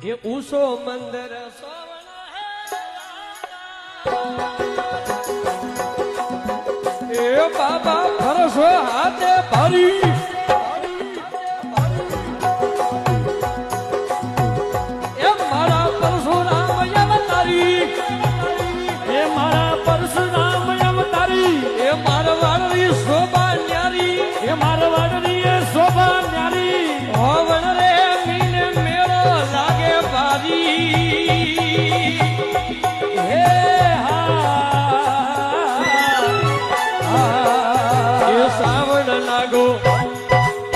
એ ઉસો મંદર એ બાબા ભરોસો હાથે ભરી એ મારા પરશુરામ અવતારી એ મારા પરશુરામ અવતારી એ મારવાડની શોભા ન્યારી એ મારવાડની શોભા ન્યારી હોવણ રે મીને મેળો લાગે ભારી હે એ સાવણ લાગો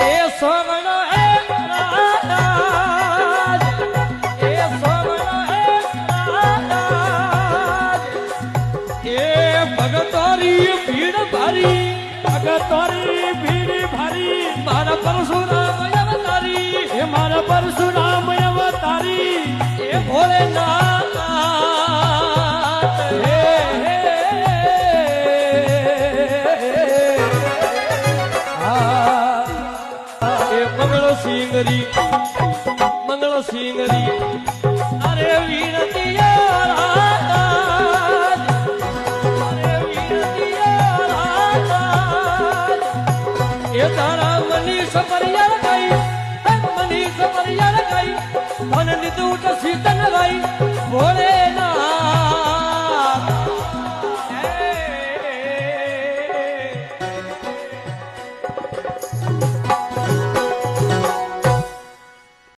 એ સોવણ એ રાજ એ સોવણ એ રાજ એ ભગતોરી ભીડ ભારી ભગતોરી ભીડ ભારી મારા પરશુરામ અવતારી એ મારા પરશુરામ અવતારી એ ભોલેનાથ સિંગરી મંગળ સિંગરી અરે વીરતી અરે વીરતી એ તારા મની સપરિયા ગઈ મની સપરિયા ગઈ મન લીધું તો સીતા